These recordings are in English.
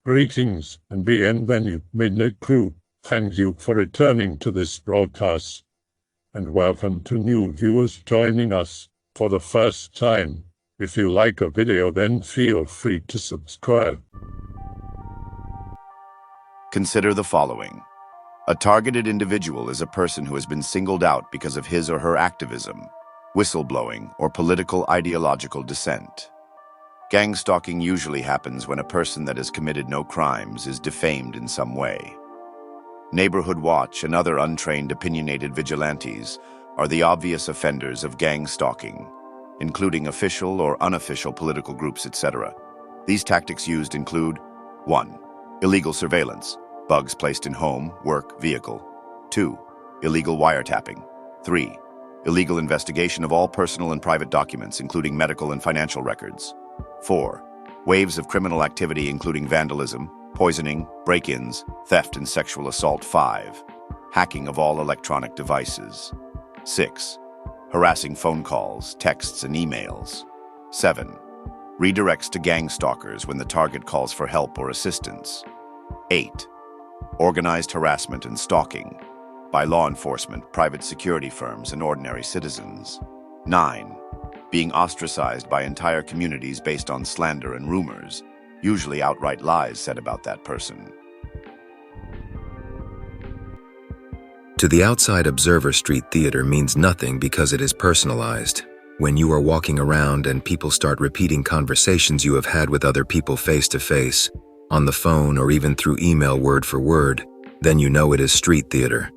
Greetings and bienvenue, Midnight Crew. Thank you for returning to this broadcast. And welcome to new viewers joining us for the first time. If you like a video, then feel free to subscribe. Consider the following. A targeted individual is a person who has been singled out because of his or her activism, whistleblowing, or political ideological dissent. Gangstalking usually happens when a person that has committed no crimes is defamed in some way. Neighborhood Watch and other untrained opinionated vigilantes are the obvious offenders of gangstalking, including official or unofficial political groups, etc. These tactics used include 1. Illegal surveillance, bugs placed in home, work, vehicle. 2. Illegal wiretapping. 3. Illegal investigation of all personal and private documents, including medical and financial records. 4. Waves of criminal activity including vandalism, poisoning, break-ins, theft, and sexual assault. 5. Hacking of all electronic devices. 6. Harassing phone calls, texts, and emails. 7. Redirects to gang stalkers when the target calls for help or assistance. 8. Organized harassment and stalking by law enforcement, private security firms, and ordinary citizens. 9. Being ostracized by entire communities based on slander and rumors, usually outright lies said about that person. To the outside observer, street theater means nothing because it is personalized. When you are walking around and people start repeating conversations you have had with other people face to face, on the phone, or even through email word for word, then you know it is street theater.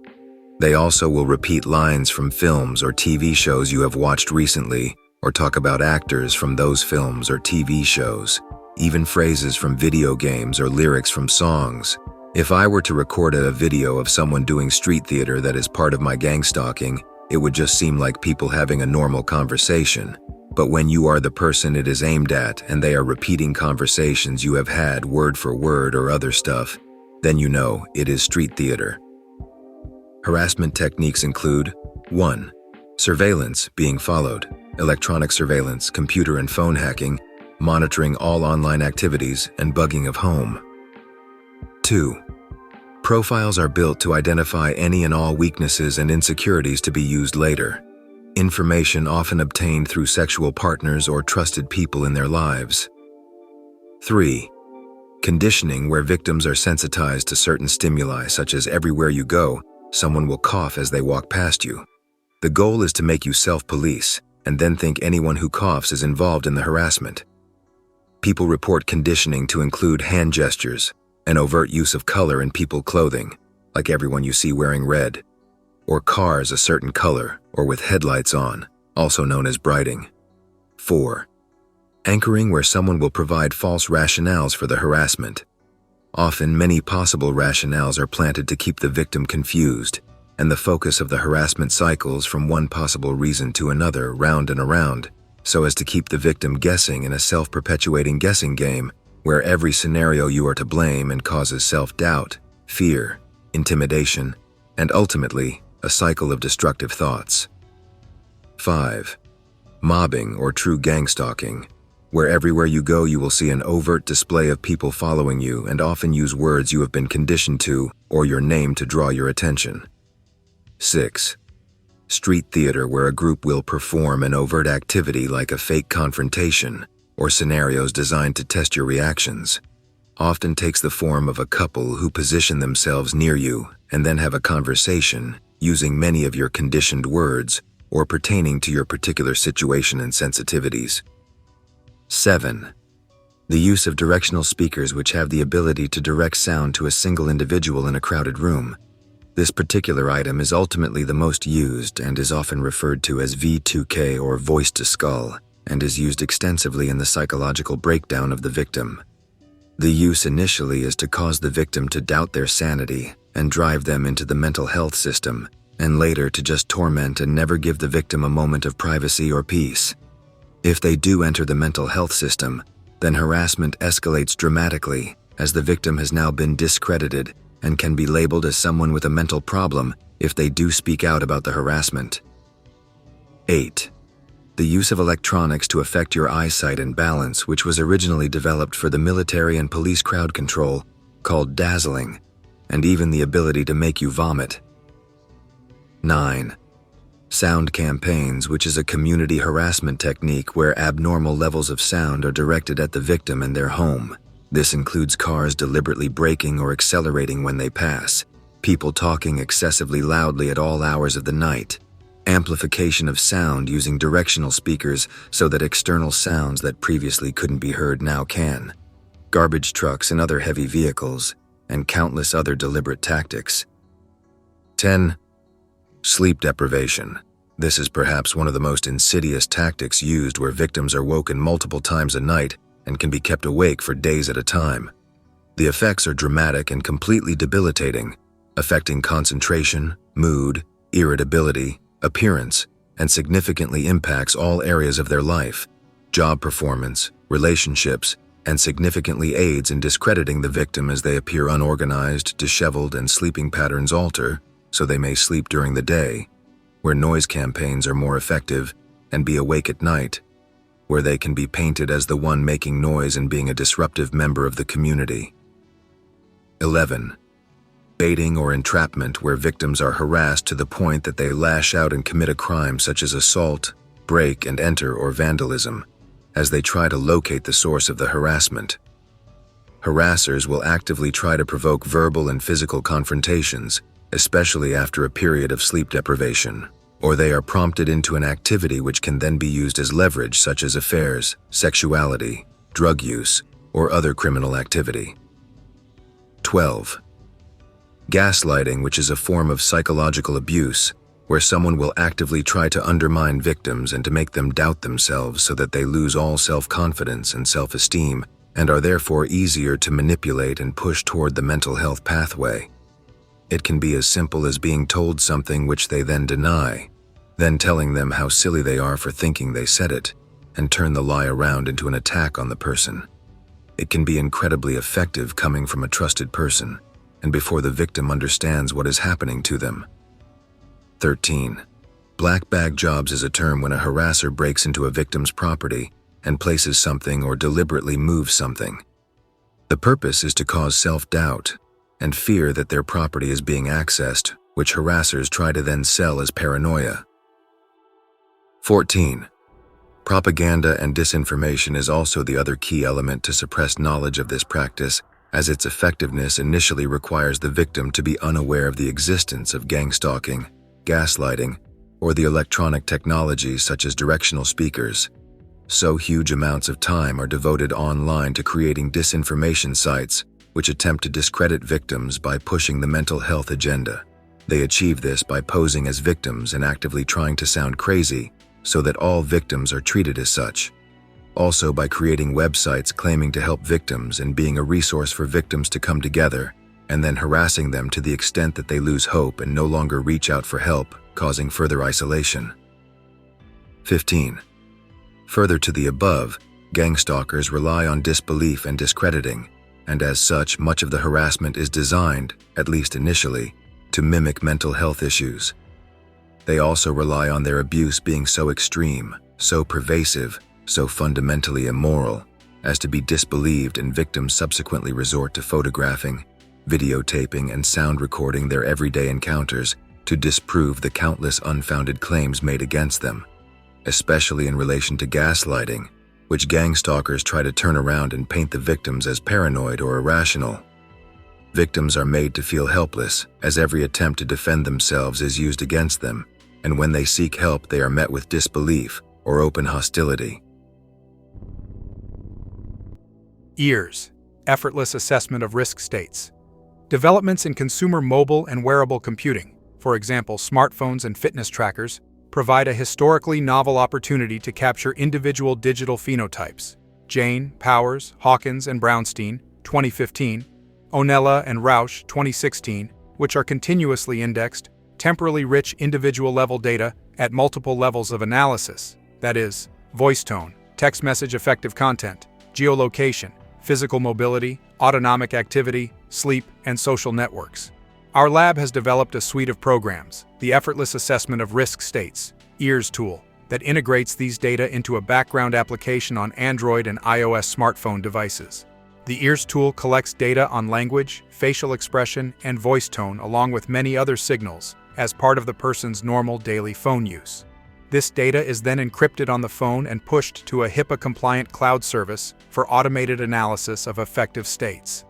They also will repeat lines from films or TV shows you have watched recently, or talk about actors from those films or TV shows, even phrases from video games or lyrics from songs. If I were to record a video of someone doing street theater that is part of my gangstalking, it would just seem like people having a normal conversation. But when you are the person it is aimed at and they are repeating conversations you have had word for word or other stuff, then you know it is street theater. Harassment techniques include 1. Surveillance, being followed, electronic surveillance, computer and phone hacking, monitoring all online activities, and bugging of home. 2. Profiles are built to identify any and all weaknesses and insecurities to be used later. Information often obtained through sexual partners or trusted people in their lives. 3. Conditioning, where victims are sensitized to certain stimuli, such as everywhere you go, someone will cough as they walk past you. The goal is to make you self-police, and then think anyone who coughs is involved in the harassment. People report conditioning to include hand gestures, an overt use of color in people's clothing, like everyone you see wearing red, or cars a certain color or with headlights on, also known as brighting. 4. Anchoring, where someone will provide false rationales for the harassment. Often, many possible rationales are planted to keep the victim confused, and the focus of the harassment cycles from one possible reason to another, round and around, so as to keep the victim guessing in a self-perpetuating guessing game where every scenario you are to blame and causes self-doubt, fear, intimidation, and ultimately, a cycle of destructive thoughts. 5. Mobbing, or true gangstalking, where everywhere you go you will see an overt display of people following you and often use words you have been conditioned to or your name to draw your attention. 6. Street theater, where a group will perform an overt activity like a fake confrontation or scenarios designed to test your reactions. Often takes the form of a couple who position themselves near you and then have a conversation using many of your conditioned words or pertaining to your particular situation and sensitivities. 7. The use of directional speakers, which have the ability to direct sound to a single individual in a crowded room. This particular item is ultimately the most used and is often referred to as V2K or voice to skull, and is used extensively in the psychological breakdown of the victim. The use initially is to cause the victim to doubt their sanity and drive them into the mental health system, and later to just torment and never give the victim a moment of privacy or peace. If they do enter the mental health system, then harassment escalates dramatically as the victim has now been discredited and can be labeled as someone with a mental problem if they do speak out about the harassment. 8. the use of electronics to affect your eyesight and balance, which was originally developed for the military and police crowd control, called dazzling, and even the ability to make you vomit. 9. Sound campaigns, which is a community harassment technique where abnormal levels of sound are directed at the victim and their home. This includes cars deliberately braking or accelerating when they pass, people talking excessively loudly at all hours of the night, amplification of sound using directional speakers so that external sounds that previously couldn't be heard now can, garbage trucks and other heavy vehicles, and countless other deliberate tactics. 10. Sleep deprivation. This is perhaps one of the most insidious tactics used, where victims are woken multiple times a night and can be kept awake for days at a time. The effects are dramatic and completely debilitating, affecting concentration, mood, irritability, appearance, and significantly impacts all areas of their life, job performance, relationships, and significantly aids in discrediting the victim as they appear unorganized, disheveled, and sleeping patterns alter so they may sleep during the day, where noise campaigns are more effective, and be awake at night, where they can be painted as the one making noise and being a disruptive member of the community. 11. Baiting or entrapment, where victims are harassed to the point that they lash out and commit a crime such as assault, break and enter, or vandalism, as they try to locate the source of the harassment. Harassers will actively try to provoke verbal and physical confrontations, especially after a period of sleep deprivation, or they are prompted into an activity which can then be used as leverage, such as affairs, sexuality, drug use, or other criminal activity. 12. Gaslighting, which is a form of psychological abuse, where someone will actively try to undermine victims and to make them doubt themselves so that they lose all self-confidence and self-esteem and are therefore easier to manipulate and push toward the mental health pathway. It can be as simple as being told something which they then deny, then telling them how silly they are for thinking they said it, and turn the lie around into an attack on the person. It can be incredibly effective coming from a trusted person, and before the victim understands what is happening to them. 13. Black bag jobs is a term when a harasser breaks into a victim's property and places something or deliberately moves something. The purpose is to cause self-doubt and fear that their property is being accessed, which harassers try to then sell as paranoia. 14. Propaganda and disinformation is also the other key element to suppress knowledge of this practice, as its effectiveness initially requires the victim to be unaware of the existence of gangstalking, gaslighting, or the electronic technologies such as directional speakers. So huge amounts of time are devoted online to creating disinformation sites which attempt to discredit victims by pushing the mental health agenda. They achieve this by posing as victims and actively trying to sound crazy so that all victims are treated as such. Also by creating websites claiming to help victims and being a resource for victims to come together, and then harassing them to the extent that they lose hope and no longer reach out for help, causing further isolation. 15. Further to the above, gangstalkers rely on disbelief and discrediting, and as such, much of the harassment is designed, at least initially, to mimic mental health issues. They also rely on their abuse being so extreme, so pervasive, so fundamentally immoral, as to be disbelieved, and victims subsequently resort to photographing, videotaping, and sound recording their everyday encounters to disprove the countless unfounded claims made against them, especially in relation to gaslighting, which gangstalkers try to turn around and paint the victims as paranoid or irrational. Victims are made to feel helpless, as every attempt to defend themselves is used against them, and when they seek help, they are met with disbelief or open hostility. EARS, Effortless Assessment of Risk States. Developments in consumer mobile and wearable computing, for example smartphones and fitness trackers, provide a historically novel opportunity to capture individual digital phenotypes. Jane, Powers, Hawkins, and Brownstein, 2015, Onella and Rausch, 2016, which are continuously indexed, temporally rich individual-level data at multiple levels of analysis, that is, voice tone, text message effective content, geolocation, physical mobility, autonomic activity, sleep, and social networks. Our lab has developed a suite of programs, the Effortless Assessment of Risk States, EARS tool, that integrates these data into a background application on Android and iOS smartphone devices. The Ears tool collects data on language, facial expression, and voice tone along with many other signals as part of the person's normal daily phone use. This data is then encrypted on the phone and pushed to a HIPAA-compliant cloud service for automated analysis of affective states.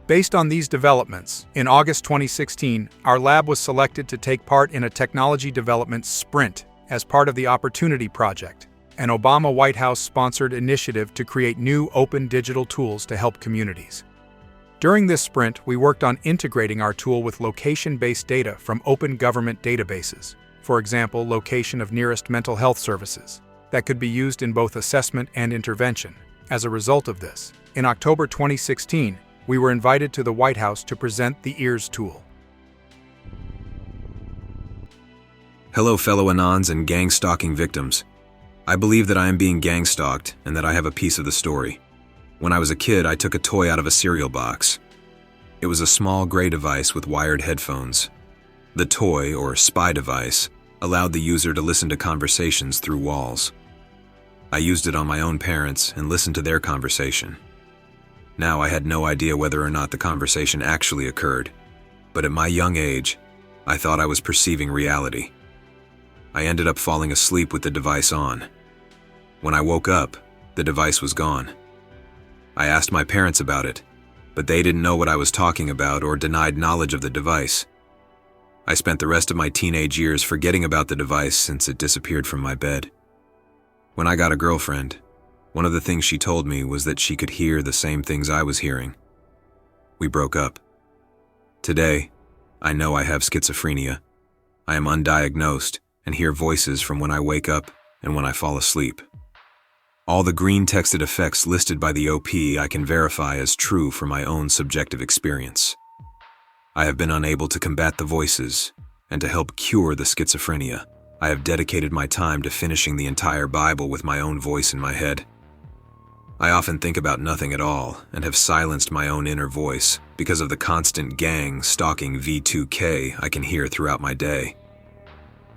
Based on these developments, in August 2016, our lab was selected to take part in a technology development sprint as part of the Opportunity Project, an Obama White House-sponsored initiative to create new open digital tools to help communities. During this sprint, we worked on integrating our tool with location-based data from open government databases, for example, location of nearest mental health services, that could be used in both assessment and intervention. As a result of this, in October 2016, we were invited to the White House to present the Ears tool. Hello, fellow anons and gang-stalking victims. I believe that I am being gang-stalked and that I have a piece of the story. When I was a kid, I took a toy out of a cereal box. It was a small gray device with wired headphones. The toy, or spy device, allowed the user to listen to conversations through walls. I used it on my own parents and listened to their conversation. Now I had no idea whether or not the conversation actually occurred, but at my young age, I thought I was perceiving reality. I ended up falling asleep with the device on. When I woke up, the device was gone. I asked my parents about it, but they didn't know what I was talking about or denied knowledge of the device. I spent the rest of my teenage years forgetting about the device since it disappeared from my bed. When I got a girlfriend, one of the things she told me was that she could hear the same things I was hearing. We broke up. Today, I know I have schizophrenia. I am undiagnosed and hear voices from when I wake up and when I fall asleep. All the green-texted effects listed by the OP I can verify as true for my own subjective experience. I have been unable to combat the voices, and to help cure the schizophrenia, I have dedicated my time to finishing the entire Bible with my own voice in my head. I often think about nothing at all and have silenced my own inner voice because of the constant gang-stalking V2K I can hear throughout my day.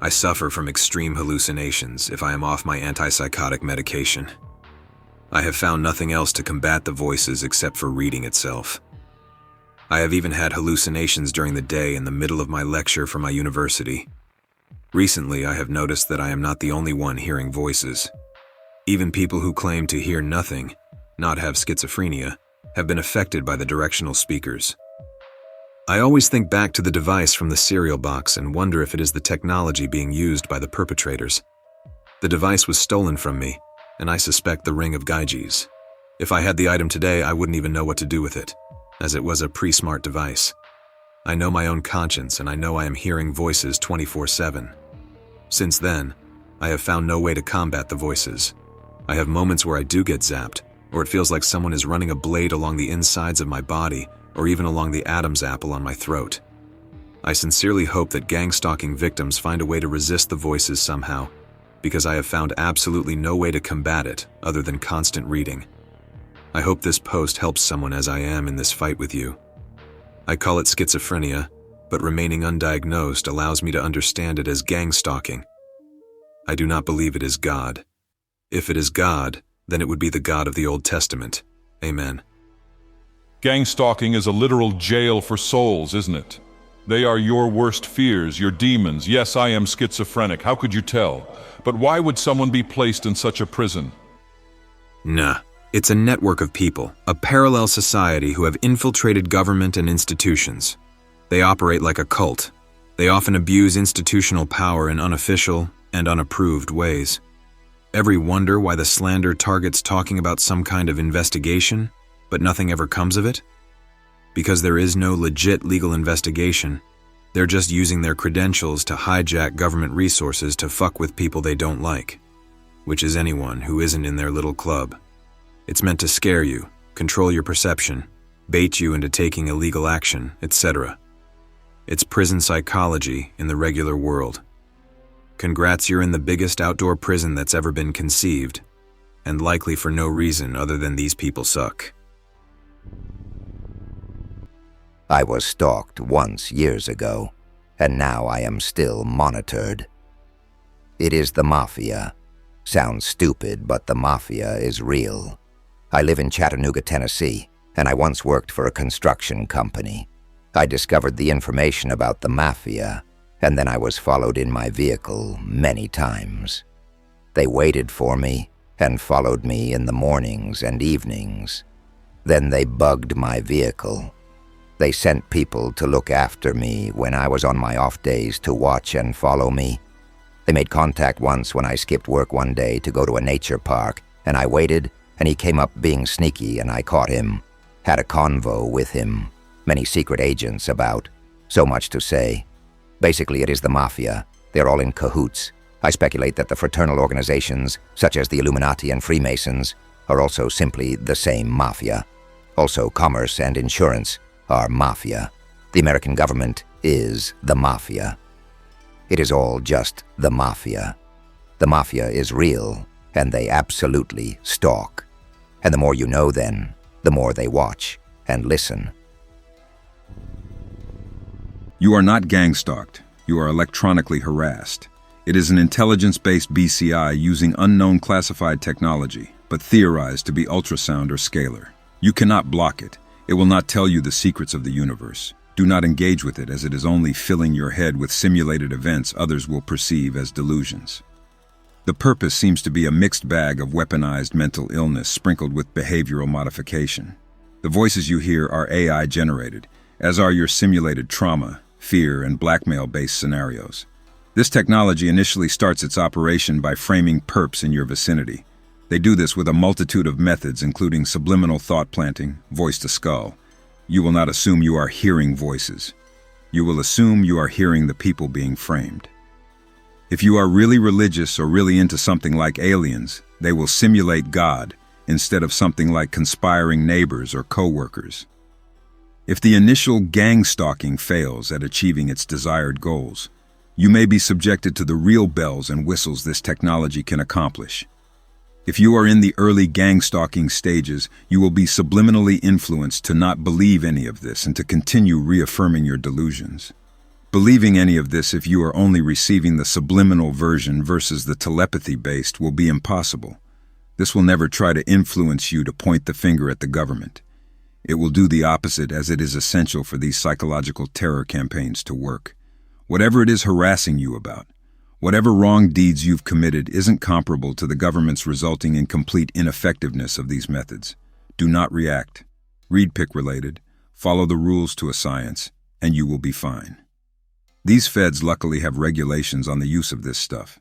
I suffer from extreme hallucinations if I am off my antipsychotic medication. I have found nothing else to combat the voices except for reading itself. I have even had hallucinations during the day in the middle of my lecture for my university. Recently, I have noticed that I am not the only one hearing voices. Even people who claim to hear nothing, not have schizophrenia, have been affected by the directional speakers. I always think back to the device from the cereal box and wonder if it is the technology being used by the perpetrators. The device was stolen from me, and I suspect the ring of Gyges. If I had the item today, I wouldn't even know what to do with it, as it was a pre-smart device. I know my own conscience, and I know I am hearing voices 24/7. Since then, I have found no way to combat the voices. I have moments where I do get zapped, or it feels like someone is running a blade along the insides of my body, or even along the Adam's apple on my throat. I sincerely hope that gang-stalking victims find a way to resist the voices somehow, because I have found absolutely no way to combat it other than constant reading. I hope this post helps someone as I am in this fight with you. I call it schizophrenia, but remaining undiagnosed allows me to understand it as gang-stalking. I do not believe it is God. If it is God, then it would be the God of the Old Testament. Amen. Gangstalking is a literal jail for souls, isn't it? They are your worst fears, your demons. Yes, I am schizophrenic. How could you tell? But why would someone be placed in such a prison? Nah, it's a network of people, a parallel society who have infiltrated government and institutions. They operate like a cult. They often abuse institutional power in unofficial and unapproved ways. Ever wonder why the slander targets talking about some kind of investigation, but nothing ever comes of it? Because there is no legit legal investigation. They're just using their credentials to hijack government resources to fuck with people they don't like, which is anyone who isn't in their little club. It's meant to scare you, control your perception, bait you into taking illegal action, etc. It's prison psychology in the regular world. Congrats, you're in the biggest outdoor prison that's ever been conceived, and likely for no reason other than these people suck. I was stalked once years ago, and now I am still monitored. It is the Mafia, Sounds stupid, but the Mafia is real. I live in Chattanooga, Tennessee, and I once worked for a construction company. I discovered the information about the Mafia, and then I was followed in my vehicle many times. They waited for me and followed me in the mornings and evenings. Then they bugged my vehicle. They sent people to look after me when I was on my off days to watch and follow me. They made contact once when I skipped work one day to go to a nature park, and I waited, and he came up being sneaky, and I caught him. Had a convo with him. Many secret agents about. So much to say. Basically, it is the Mafia. They're all in cahoots. I speculate that the fraternal organizations, such as the Illuminati and Freemasons, are also simply the same Mafia. Also, commerce and insurance are Mafia. The American government is the Mafia. It is all just the Mafia. The Mafia is real, and they absolutely stalk. And the more you know then, the more they watch and listen. You are not gang-stalked. You are electronically harassed. It is an intelligence-based BCI using unknown classified technology, but theorized to be ultrasound or scalar. You cannot block it. It will not tell you the secrets of the universe. Do not engage with it, as it is only filling your head with simulated events others will perceive as delusions. The purpose seems to be a mixed bag of weaponized mental illness sprinkled with behavioral modification. The voices you hear are AI-generated, as are your simulated trauma, fear, and blackmail-based scenarios. This technology initially starts its operation by framing perps in your vicinity. They do this with a multitude of methods, including subliminal thought planting, voice to skull. You will not assume you are hearing voices. You will assume you are hearing the people being framed. If you are really religious or really into something like aliens, they will simulate God instead of something like conspiring neighbors or co-workers. If the initial gang stalking fails at achieving its desired goals, you may be subjected to the real bells and whistles this technology can accomplish. If you are in the early gang stalking stages, you will be subliminally influenced to not believe any of this and to continue reaffirming your delusions. Believing any of this if you are only receiving the subliminal version versus the telepathy-based will be impossible. This will never try to influence you to point the finger at the government. It will do the opposite, as it is essential for these psychological terror campaigns to work. Whatever it is harassing you about, whatever wrong deeds you've committed isn't comparable to the government's, resulting in complete ineffectiveness of these methods. Do not react. Read PIC-related, follow the rules to a science, and you will be fine. These feds luckily have regulations on the use of this stuff.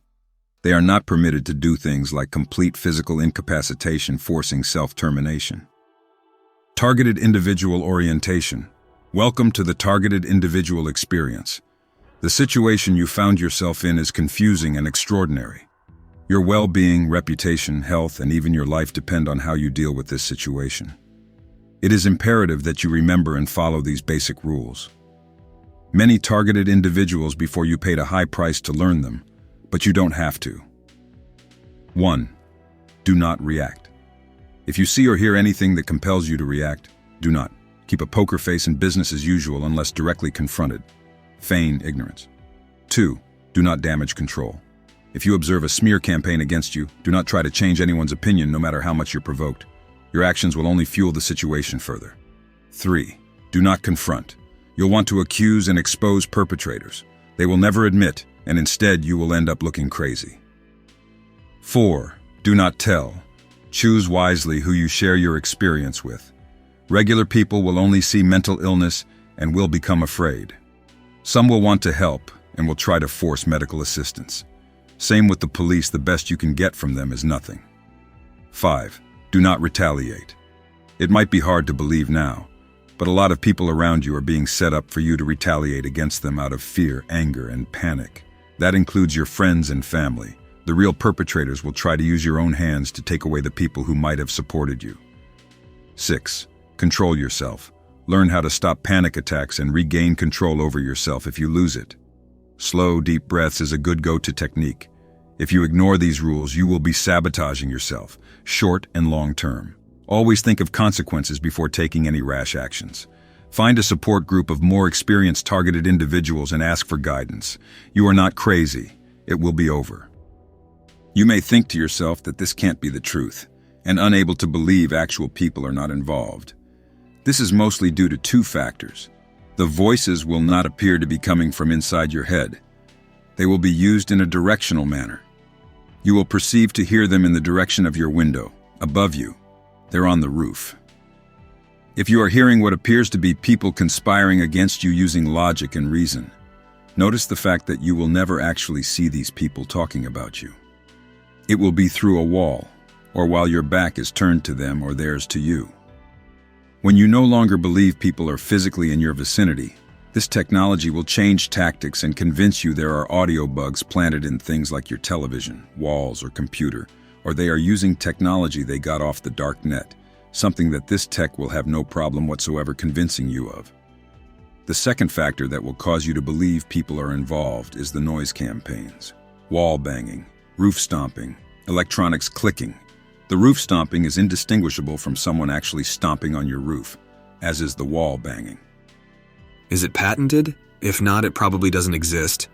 They are not permitted to do things like complete physical incapacitation forcing self-termination. Targeted individual orientation. Welcome to the targeted individual experience. The situation you found yourself in is confusing and extraordinary. Your well-being, reputation, health, and even your life depend on how you deal with this situation. It is imperative that you remember and follow these basic rules. Many targeted individuals before you paid a high price to learn them, but you don't have to. 1. Do not react. If you see or hear anything that compels you to react, do not. Keep a poker face and business as usual unless directly confronted. Feign ignorance. 2. Do not damage control. If you observe a smear campaign against you, do not try to change anyone's opinion no matter how much you're provoked. Your actions will only fuel the situation further. 3. Do not confront. You'll want to accuse and expose perpetrators. They will never admit, and instead you will end up looking crazy. 4. Do not tell. Choose wisely who you share your experience with. Regular people will only see mental illness and will become afraid. Some will want to help and will try to force medical assistance. Same with the police, the best you can get from them is nothing. 5. Do not retaliate. It might be hard to believe now, but a lot of people around you are being set up for you to retaliate against them out of fear, anger, and panic. That includes your friends and family. The real perpetrators will try to use your own hands to take away the people who might have supported you. 6. Control yourself. Learn how to stop panic attacks and regain control over yourself if you lose it. Slow, deep breaths is a good go-to technique. If you ignore these rules, you will be sabotaging yourself, short and long term. Always think of consequences before taking any rash actions. Find a support group of more experienced targeted individuals and ask for guidance. You are not crazy. It will be over. You may think to yourself that this can't be the truth, and unable to believe actual people are not involved. This is mostly due to two factors. The voices will not appear to be coming from inside your head. They will be used in a directional manner. You will perceive to hear them in the direction of your window, above you. They're on the roof. If you are hearing what appears to be people conspiring against you using logic and reason, notice the fact that you will never actually see these people talking about you. It will be through a wall, or while your back is turned to them or theirs to you. When you no longer believe people are physically in your vicinity, this technology will change tactics and convince you there are audio bugs planted in things like your television, walls, or computer, or they are using technology they got off the dark net, something that this tech will have no problem whatsoever convincing you of. The second factor that will cause you to believe people are involved is the noise campaigns. Wall banging, roof stomping, electronics clicking. The roof stomping is indistinguishable from someone actually stomping on your roof, as is the wall banging. Is it patented? If not, it probably doesn't exist.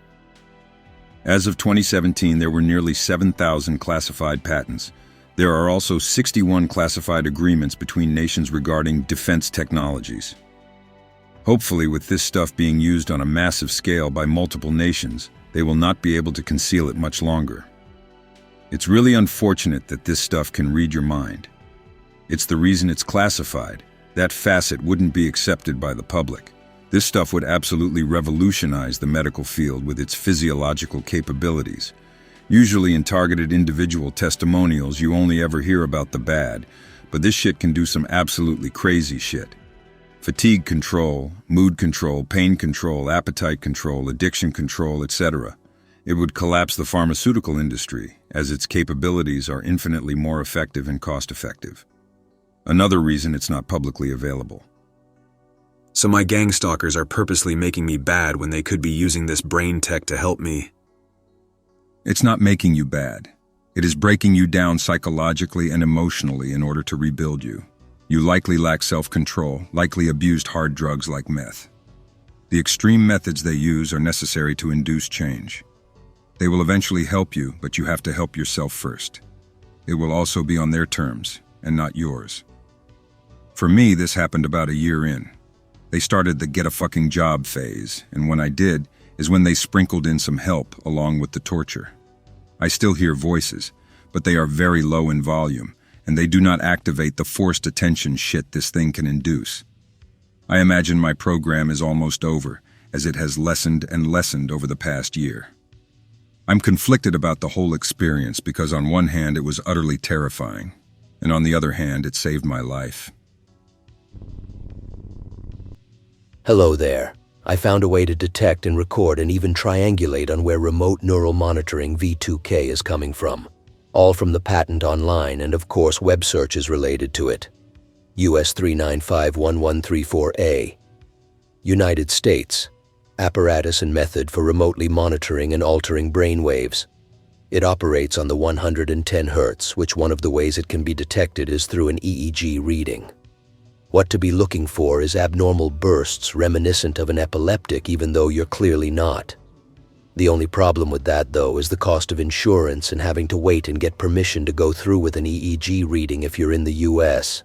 As of 2017, there were nearly 7,000 classified patents. There are also 61 classified agreements between nations regarding defense technologies. Hopefully, with this stuff being used on a massive scale by multiple nations, they will not be able to conceal it much longer. It's really unfortunate that this stuff can read your mind. It's the reason it's classified. That facet wouldn't be accepted by the public. This stuff would absolutely revolutionize the medical field with its physiological capabilities. Usually in targeted individual testimonials, you only ever hear about the bad, but this shit can do some absolutely crazy shit. Fatigue control, mood control, pain control, appetite control, addiction control, etc. It would collapse the pharmaceutical industry, as its capabilities are infinitely more effective and cost-effective. Another reason it's not publicly available. So my gang stalkers are purposely making me bad when they could be using this brain tech to help me. It's not making you bad. It is breaking you down psychologically and emotionally in order to rebuild you. You likely lack self-control, likely abused hard drugs like meth. The extreme methods they use are necessary to induce change. They will eventually help you, but you have to help yourself first. It will also be on their terms, and not yours. For me, this happened about a year in. They started the get a fucking job phase, and when I did, is when they sprinkled in some help along with the torture. I still hear voices, but they are very low in volume, and they do not activate the forced attention shit this thing can induce. I imagine my program is almost over, as it has lessened and lessened over the past year. I'm conflicted about the whole experience because on one hand it was utterly terrifying, and on the other hand it saved my life. Hello there. I found a way to detect and record and even triangulate on where remote neural monitoring V2K is coming from. All from the patent online and of course web searches related to it. US 3951134A. United States. Apparatus and method for remotely monitoring and altering brainwaves. It operates on the 110 Hz, which one of the ways it can be detected is through an EEG reading. What to be looking for is abnormal bursts reminiscent of an epileptic even though you're clearly not. The only problem with that, though, is the cost of insurance and having to wait and get permission to go through with an EEG reading if you're in the US.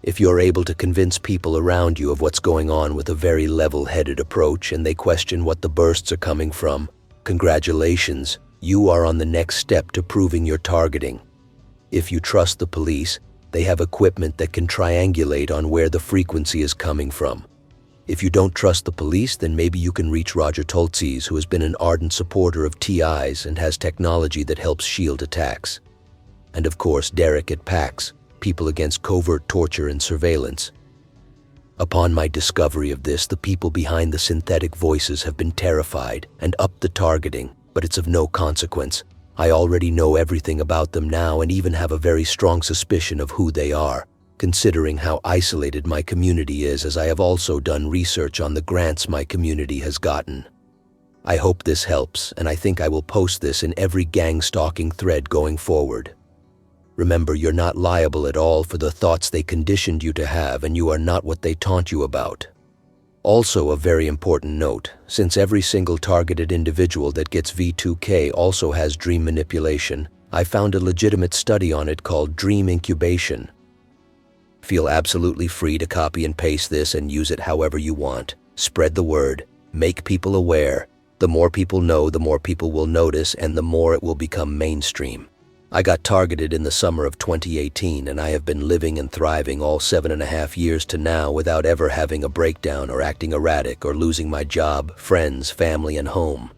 If you're able to convince people around you of what's going on with a very level-headed approach and they question what the bursts are coming from, congratulations, you are on the next step to proving your targeting. If you trust the police, they have equipment that can triangulate on where the frequency is coming from. If you don't trust the police, then maybe you can reach Roger Toltzes, who has been an ardent supporter of TIs and has technology that helps shield attacks. And of course, Derek at PAX, People Against Covert Torture and Surveillance. Upon my discovery of this, the people behind the synthetic voices have been terrified and upped the targeting, but it's of no consequence. I already know everything about them now and even have a very strong suspicion of who they are, considering how isolated my community is, as I have also done research on the grants my community has gotten. I hope this helps, and I think I will post this in every gang stalking thread going forward. Remember, you're not liable at all for the thoughts they conditioned you to have, and you are not what they taunt you about. Also, a very important note, since every single targeted individual that gets V2K also has dream manipulation, I found a legitimate study on it called Dream Incubation. Feel absolutely free to copy and paste this and use it however you want. Spread the word. Make people aware. The more people know, the more people will notice, and the more it will become mainstream. I got targeted in the summer of 2018, and I have been living and thriving all 7.5 years to now without ever having a breakdown or acting erratic or losing my job, friends, family, and home.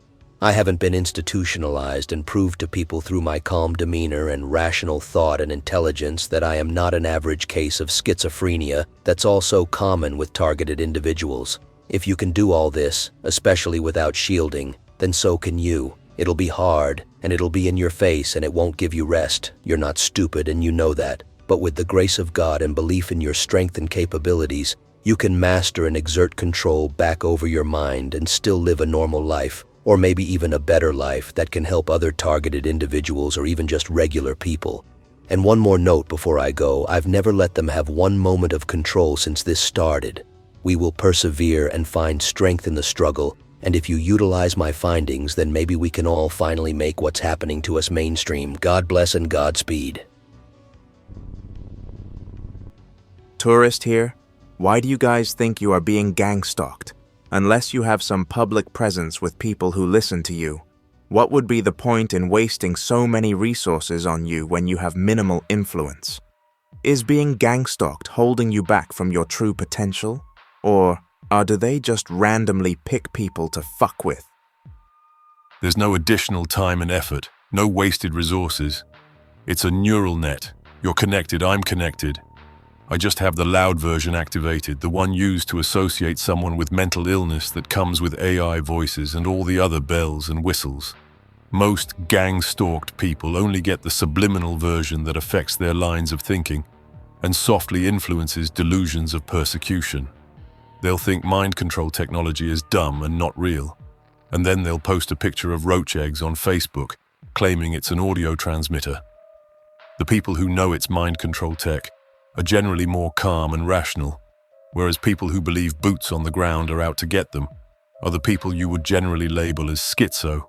I haven't been institutionalized and proved to people through my calm demeanor and rational thought and intelligence that I am not an average case of schizophrenia that's also common with targeted individuals. If you can do all this, especially without shielding, then so can you. It'll be hard, and it'll be in your face, and it won't give you rest. You're not stupid, and you know that. But with the grace of God and belief in your strength and capabilities, you can master and exert control back over your mind and still live a normal life, or maybe even a better life that can help other targeted individuals or even just regular people. And one more note before I go, I've never let them have one moment of control since this started. We will persevere and find strength in the struggle, and if you utilize my findings, then maybe we can all finally make what's happening to us mainstream. God bless and Godspeed. Tourist here? Why do you guys think you are being gangstalked? Unless you have some public presence with people who listen to you, what would be the point in wasting so many resources on you when you have minimal influence? Is being gangstalked holding you back from your true potential? Or do they just randomly pick people to fuck with? There's no additional time and effort, no wasted resources. It's a neural net. You're connected, I'm connected. I just have the loud version activated, the one used to associate someone with mental illness that comes with AI voices and all the other bells and whistles. Most gang-stalked people only get the subliminal version that affects their lines of thinking and softly influences delusions of persecution. They'll think mind control technology is dumb and not real, and then they'll post a picture of roach eggs on Facebook, claiming it's an audio transmitter. The people who know it's mind control tech are generally more calm and rational, whereas people who believe boots on the ground are out to get them are the people you would generally label as schizo.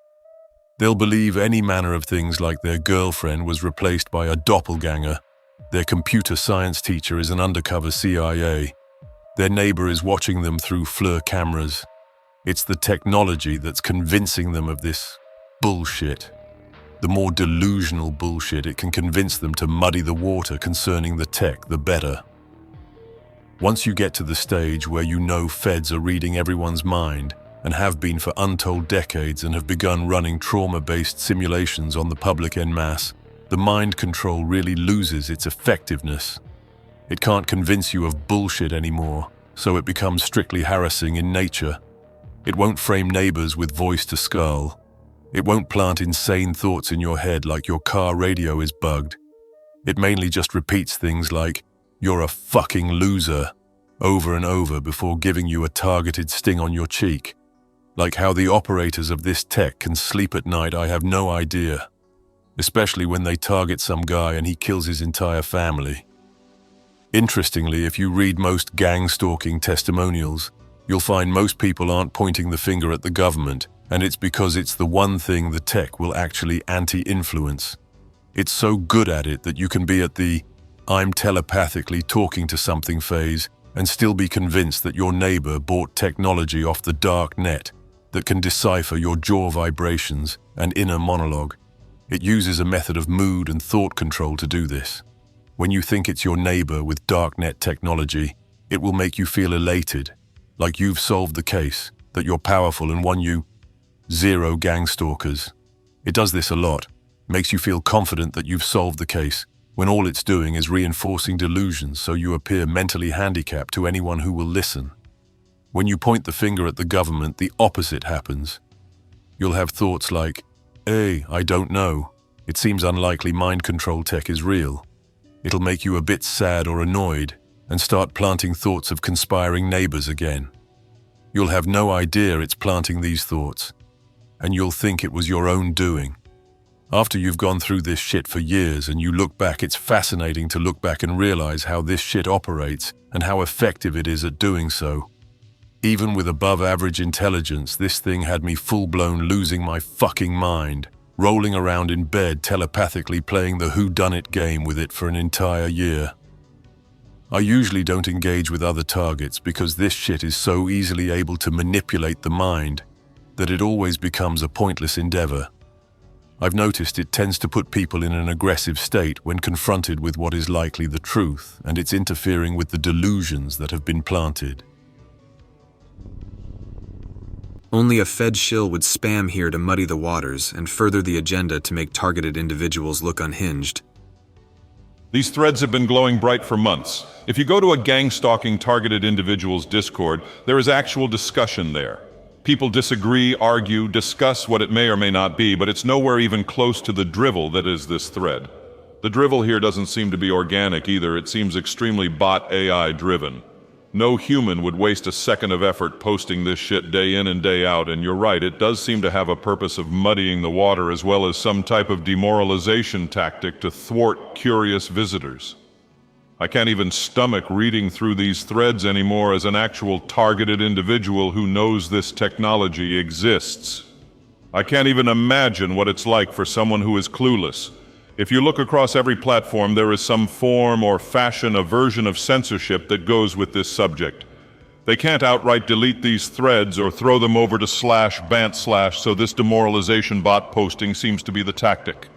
They'll believe any manner of things like their girlfriend was replaced by a doppelganger, their computer science teacher is an undercover CIA, their neighbor is watching them through FLIR cameras. It's the technology that's convincing them of this bullshit. The more delusional bullshit it can convince them to muddy the water concerning the tech, the better. Once you get to the stage where you know feds are reading everyone's mind and have been for untold decades and have begun running trauma-based simulations on the public en masse, the mind control really loses its effectiveness. It can't convince you of bullshit anymore, so it becomes strictly harassing in nature. It won't frame neighbors with voice to skull. It won't plant insane thoughts in your head like your car radio is bugged. It mainly just repeats things like, "You're a fucking loser," over and over before giving you a targeted sting on your cheek. Like how the operators of this tech can sleep at night, I have no idea. Especially when they target some guy and he kills his entire family. Interestingly, if you read most gang-stalking testimonials, you'll find most people aren't pointing the finger at the government, and it's because it's the one thing the tech will actually anti-influence. It's so good at it that you can be at the "I'm telepathically talking to something" phase and still be convinced that your neighbor bought technology off the dark net that can decipher your jaw vibrations and inner monologue. It uses a method of mood and thought control to do this. When you think it's your neighbor with darknet technology, it will make you feel elated, like you've solved the case, that you're powerful and won you 0 gang stalkers. It does this a lot, makes you feel confident that you've solved the case, when all it's doing is reinforcing delusions so you appear mentally handicapped to anyone who will listen. When you point the finger at the government, the opposite happens. You'll have thoughts like, "Hey, I don't know. It seems unlikely mind control tech is real." It'll make you a bit sad or annoyed and start planting thoughts of conspiring neighbors again. You'll have no idea it's planting these thoughts, and you'll think it was your own doing. After you've gone through this shit for years and you look back, it's fascinating to look back and realize how this shit operates and how effective it is at doing so. Even with above average intelligence, this thing had me full-blown losing my fucking mind, rolling around in bed telepathically playing the whodunit game with it for an entire year. I usually don't engage with other targets because this shit is so easily able to manipulate the mind that it always becomes a pointless endeavor. I've noticed it tends to put people in an aggressive state when confronted with what is likely the truth, and it's interfering with the delusions that have been planted. Only a Fed shill would spam here to muddy the waters and further the agenda to make targeted individuals look unhinged. These threads have been glowing bright for months. If you go to a Gangstalking targeted individuals Discord, there is actual discussion there. People disagree, argue, discuss what it may or may not be, but it's nowhere even close to the drivel that is this thread. The drivel here doesn't seem to be organic either. It seems extremely bot AI driven. No human would waste a second of effort posting this shit day in and day out, and you're right, it does seem to have a purpose of muddying the water as well as some type of demoralization tactic to thwart curious visitors. I can't even stomach reading through these threads anymore as an actual targeted individual who knows this technology exists. I can't even imagine what it's like for someone who is clueless. If you look across every platform, there is some form or fashion, a version of censorship that goes with this subject. They can't outright delete these threads or throw them over to /bant/, so this demoralization bot posting seems to be the tactic.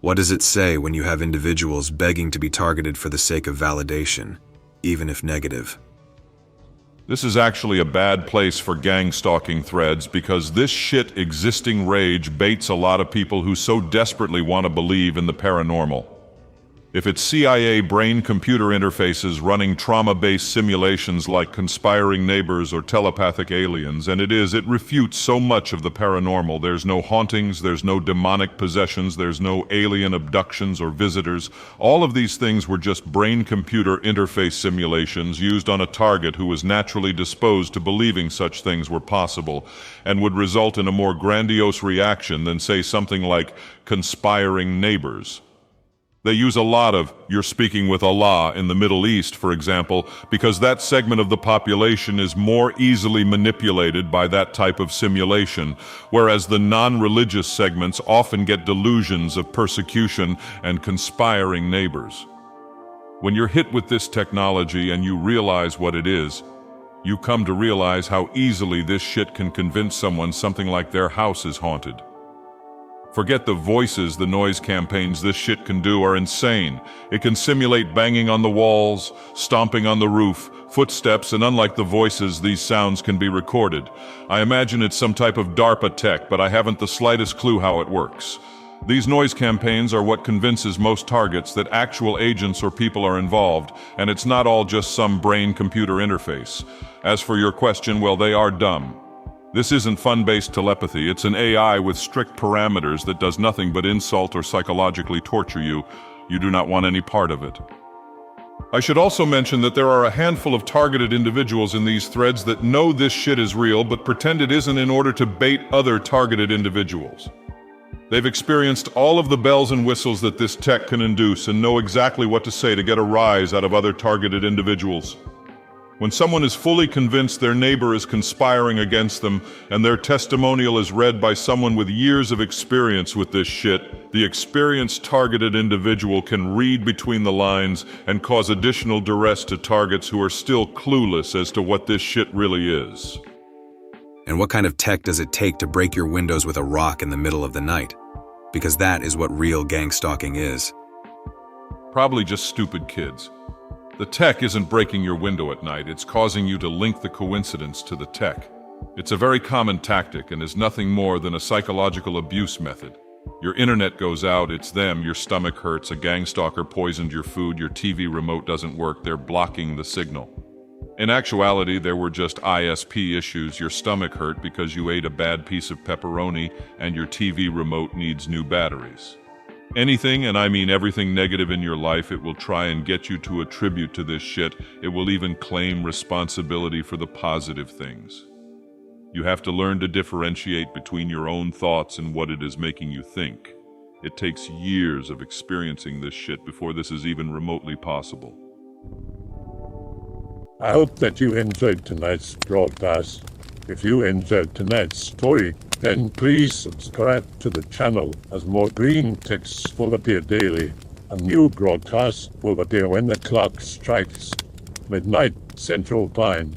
What does it say when you have individuals begging to be targeted for the sake of validation, even if negative? This is actually a bad place for gang-stalking threads because this shit existing rage baits a lot of people who so desperately want to believe in the paranormal. If it's CIA brain-computer interfaces running trauma-based simulations like conspiring neighbors or telepathic aliens, and it refutes so much of the paranormal. There's no hauntings, there's no demonic possessions, there's no alien abductions or visitors. All of these things were just brain-computer interface simulations used on a target who was naturally disposed to believing such things were possible, and would result in a more grandiose reaction than, say, something like conspiring neighbors. They use a lot of "you're speaking with Allah" in the Middle East, for example, because that segment of the population is more easily manipulated by that type of simulation, whereas the non-religious segments often get delusions of persecution and conspiring neighbors. When you're hit with this technology and you realize what it is, you come to realize how easily this shit can convince someone something like their house is haunted. Forget the voices, the noise campaigns this shit can do are insane. It can simulate banging on the walls, stomping on the roof, footsteps, and unlike the voices, these sounds can be recorded. I imagine it's some type of DARPA tech, but I haven't the slightest clue how it works. These noise campaigns are what convinces most targets that actual agents or people are involved, and it's not all just some brain-computer interface. As for your question, well, they are dumb. This isn't fun-based telepathy, it's an AI with strict parameters that does nothing but insult or psychologically torture you. You do not want any part of it. I should also mention that there are a handful of targeted individuals in these threads that know this shit is real but pretend it isn't in order to bait other targeted individuals. They've experienced all of the bells and whistles that this tech can induce and know exactly what to say to get a rise out of other targeted individuals. When someone is fully convinced their neighbor is conspiring against them and their testimonial is read by someone with years of experience with this shit, the experienced targeted individual can read between the lines and cause additional duress to targets who are still clueless as to what this shit really is. And what kind of tech does it take to break your windows with a rock in the middle of the night? Because that is what real gangstalking is. Probably just stupid kids. The tech isn't breaking your window at night, it's causing you to link the coincidence to the tech. It's a very common tactic and is nothing more than a psychological abuse method. Your internet goes out, it's them, your stomach hurts, a gangstalker poisoned your food, your TV remote doesn't work, they're blocking the signal. In actuality, there were just ISP issues. Your stomach hurt because you ate a bad piece of pepperoni and your TV remote needs new batteries. Anything, and I mean everything negative in your life, it will try and get you to attribute to this shit. It will even claim responsibility for the positive things. You have to learn to differentiate between your own thoughts and what it is making you think. It takes years of experiencing this shit before this is even remotely possible. I hope that you enjoyed tonight's broadcast. If you enjoyed tonight's story, then please subscribe to the channel as more Greentext will appear daily. A new broadcast will appear when the clock strikes midnight Central Time.